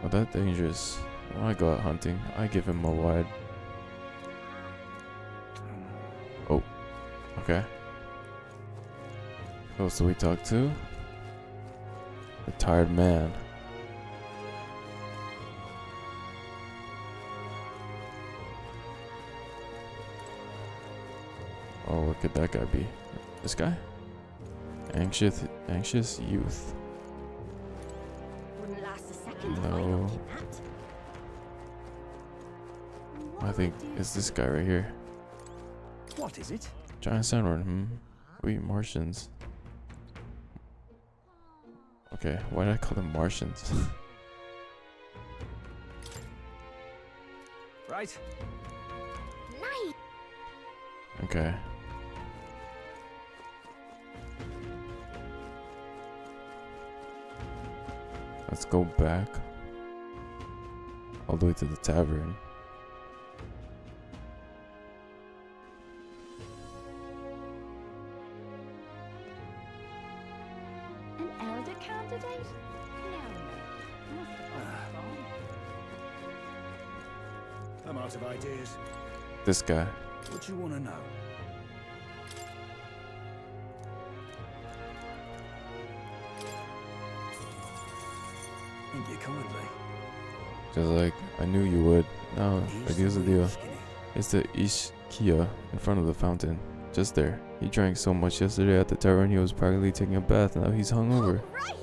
Oh, that's dangerous. When I go out hunting, I give him a wide. Oh, okay. Who else do we talk to? The tired man. Oh, what could that guy be? This guy? Anxious youth. Wouldn't last a second if I No. got kidnapped. I think it's this guy right here. What is it? Giant sandworm, We eat Martians. Okay, why did I call them Martians? Right. Nice. Okay. Let's go back all the way to the tavern. An elder candidate? No. Must have gone wrong. I'm out of ideas. This guy. What you want to know? Thank you kindly. Just like I knew you would. No, like here's the deal. It's the Ishkia in front of the fountain. Just there. He drank so much yesterday at the tavern he was practically taking a bath. Now he's hungover. Right.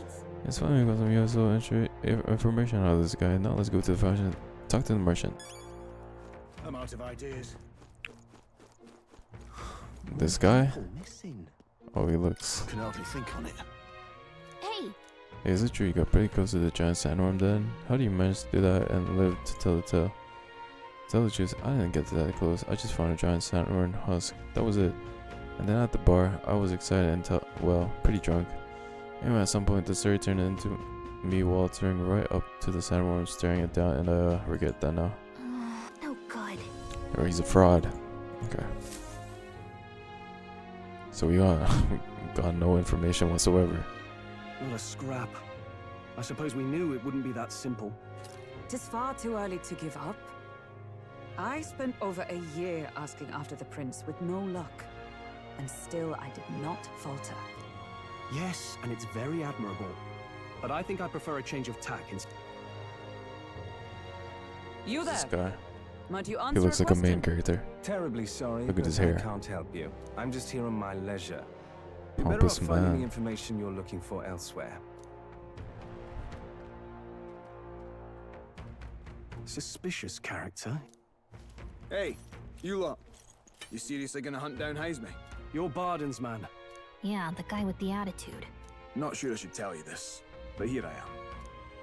It's funny because I'm useful information out of this guy. Now let's go to the fountain. Talk to the merchant. I'm out of ideas. This guy? Oh, he looks. Can hardly think on it. Hey. Hey, is it true you got pretty close to the giant sandworm then? How do you manage to do that and live to tell the tale? Tell the truth, I didn't get to that close. I just found a giant sandworm husk. That was it. And then at the bar, I was excited and pretty drunk. Anyway, at some point the story turned into me waltzing right up to the sandworm, staring it down, and I regret that now. No good. Or he's a fraud. Okay. So we got no information whatsoever. What a scrap. I suppose we knew it wouldn't be that simple. Tis far too early to give up. I spent over a year asking after the prince with no luck. And still I did not falter. Yes, and it's very admirable. But I think I prefer a change of tack instead. You there? This guy. Might you He answer looks a like a question? main character. Terribly sorry, Look at but his hair. I can't help you. I'm just here on my leisure. You're better off Pompous finding man. the information you're looking for elsewhere. Suspicious character. Hey, you lot. You seriously gonna hunt down Heisme? You're Barden's man. Yeah, the guy with the attitude. Not sure I should tell you this, but here I am.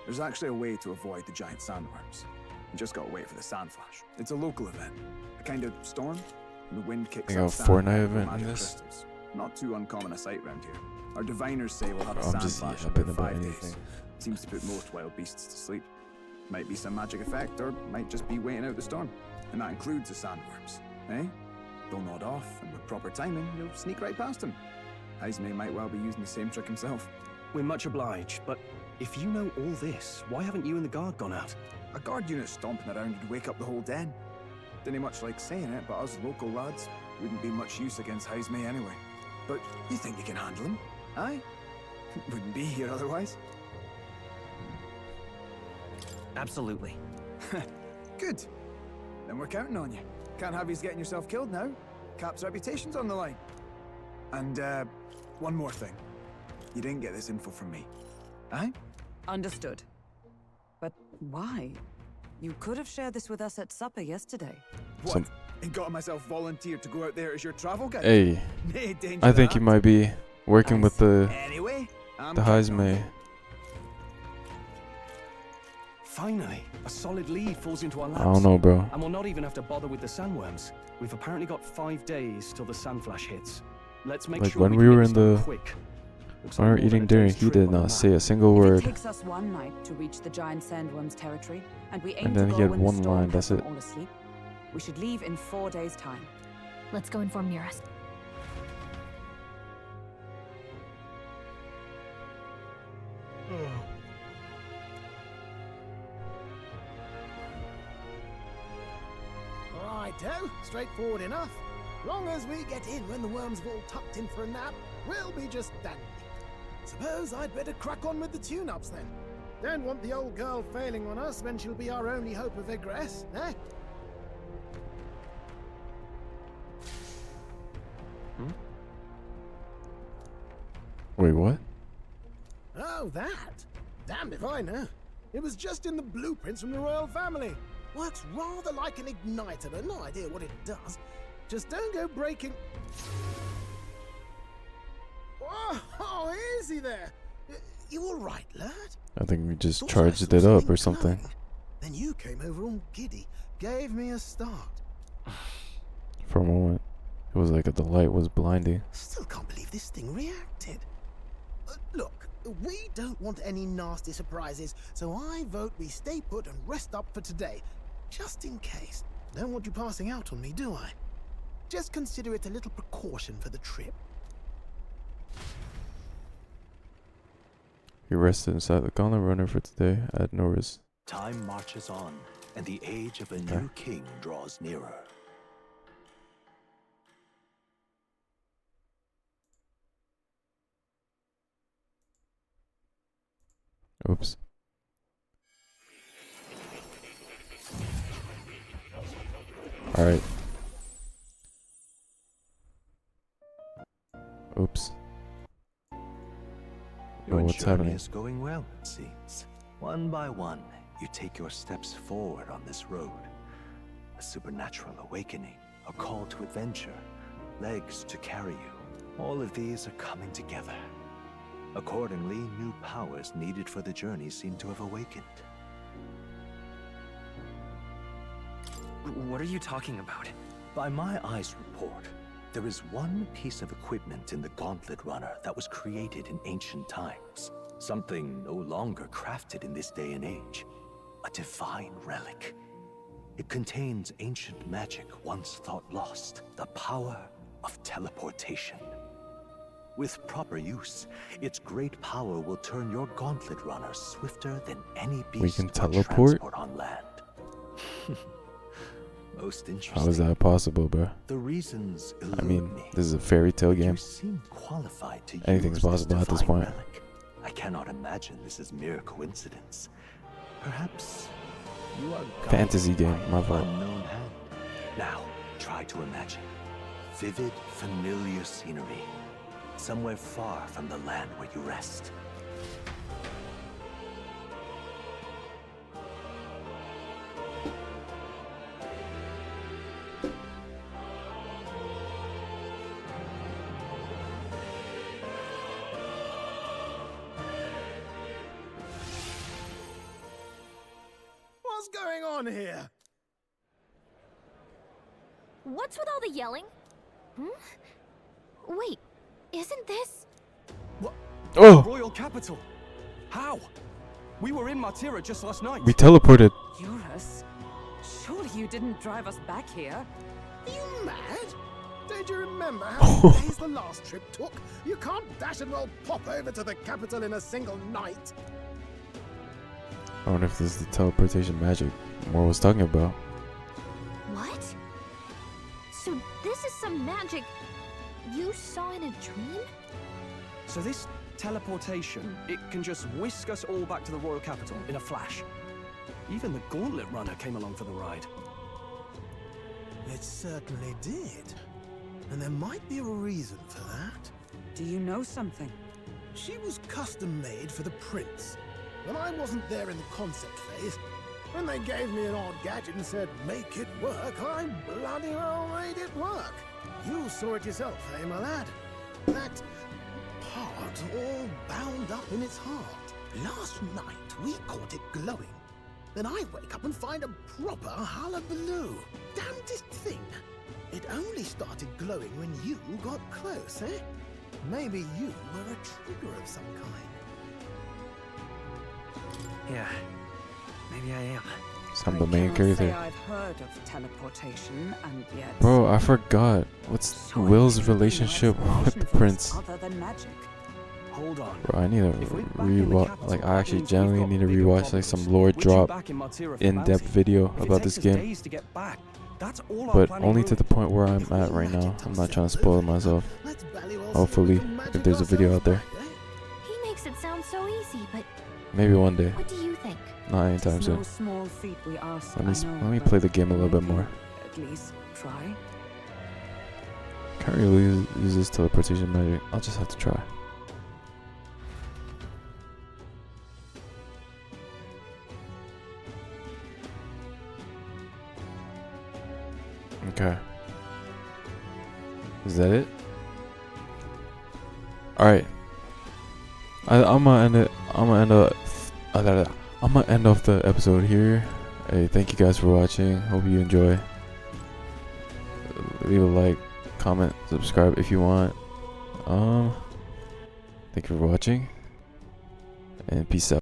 There's actually a way to avoid the giant sandworms. You just gotta wait for the sand flash. It's a local event. A kind of storm, and the wind kicks Like a up sand Fortnite and event in magic this? crystals. Not too uncommon a sight round here. Our diviners say we'll have a I'm sand just flash in yapping about about 5 anything. days. Seems to put most wild beasts to sleep. Might be some magic effect, or might just be waiting out the storm. And that includes the sandworms, eh? They'll nod off, and with proper timing, you'll sneak right past them. Heisme might well be using the same trick himself. We're much obliged, but if you know all this, why haven't you and the guard gone out? A guard unit stomping around would wake up the whole den. Didn't much like saying it, but us local lads wouldn't be much use against Heisme anyway. But you think you can handle him? Aye? Wouldn't be here otherwise. Absolutely. Good. Then we're counting on you. Can't have you getting yourself killed now. Cap's reputation's on the line. And, one more thing. You didn't get this info from me. Aye? Understood. But why? You could have shared this with us at supper yesterday. What? And got myself volunteered to go out there as your travel guide? Hey, Nay danger I think that. you might be working with the Anyway, Heisme. Finally, a solid lead falls into our laps. I don't know, bro. And we'll not even have to bother with the sandworms. We've apparently got 5 days till the sand flash hits. Let's make Like sure when we we can were get in this done the quick. Looks when we like were more than eating a dinner, day's he trip did on the not map. say a single If word. it takes us one night to reach the giant sandworm's territory, and we aim And to then go he had when the one storm line, has that's them it. all asleep, we should leave in 4 days' time. Let's go inform Nearest. Righto, straightforward enough. Long as we get in when the worms have all tucked in for a nap, we'll be just dandy. Suppose I'd better crack on with the tune-ups then. Don't want the old girl failing on us when she'll be our only hope of egress, eh? Wait, what? Oh, that? Damned if I know. It was just in the blueprints from the royal family. Works rather like an igniter, but no idea what it does. Just don't go breaking... Oh, easy there. You all right, lad? I think we just Thought I charged saw it up or something something. glowing. Then you came over all giddy, gave me a start. For a moment, it was like the light was blinding. Still can't believe this thing reacted. Look, we don't want any nasty surprises, so I vote we stay put and rest up for today. Just in case. Don't want you passing out on me, do I? Just consider it a little precaution for the trip. He rested inside the gauntlet runner for today at Norris. Time marches on, and the age of a new king draws nearer. Oops. Alright. Oops. Your Oh, what's journey happening? is going well, it seems. One by one, you take your steps forward on this road. A supernatural awakening, a call to adventure, legs to carry you. All of these are coming together. Accordingly, new powers needed for the journey seem to have awakened. What are you talking about? By my eyes report, there is one piece of equipment in the Gauntlet Runner that was created in ancient times. Something no longer crafted in this day and age. A divine relic. It contains ancient magic once thought lost. The power of teleportation. With proper use, its great power will turn your Gauntlet Runner swifter than any beast We can or teleport? transport on land. Most interesting. How is that possible, bro? The reasons I mean, elude me. this is a fairy tale game. You seem qualified to Anything's use this possible at this divine point. relic. I cannot imagine this is mere coincidence. Perhaps you are guided Fantasy game, by my an fault. unknown hand. Now, try to imagine vivid, familiar scenery, somewhere far from the land where you rest. on here? What's with all the yelling? Wait, isn't this... Oh! Royal capital! How? We were in Martira just last night. We teleported. Eurus? Surely you didn't drive us back here? Are you mad? Don't you remember how many days the last trip took? You can't dash and well pop over to the capital in a single night. I wonder if this is the teleportation magic Mor was talking about. What? So this is some magic you saw in a dream? So this teleportation, it can just whisk us all back to the royal capital in a flash. Even the gauntlet runner came along for the ride. It certainly did. And there might be a reason for that. Do you know something? She was custom made for the prince. When I wasn't there in the concept phase, when they gave me an odd gadget and said, make it work, I bloody well made it work. You saw it yourself, eh, my lad? That part all bound up in its heart. Last night, we caught it glowing. Then I wake up and find a proper hullabaloo. Damnedest thing. It only started glowing when you got close, eh? Maybe you were a trigger of some kind. Yeah, maybe I am. I'm the main character. I've heard of teleportation, and yet... Bro, I forgot. What's Will's relationship with the prince? Other than magic. Hold on. Bro, I need to rewatch. Like, I actually genuinely need to rewatch like some lore drop, in-depth video about this game. But only to the point where I'm at right now. I'm not trying to spoil myself. Hopefully, if there's a video out there. He makes it sound so easy, but Maybe one day. what do you think? Not anytime soon. No small feat we ask, Let me play the game a little bit more. At least try. Can't really use this teleportation magic. I'll just have to try. Okay. Is that it? Alright. I'm gonna end it. I'm gonna end off the episode here. Hey, thank you guys for watching. Hope you enjoy. Leave a like, comment, subscribe if you want. Thank you for watching, and peace out.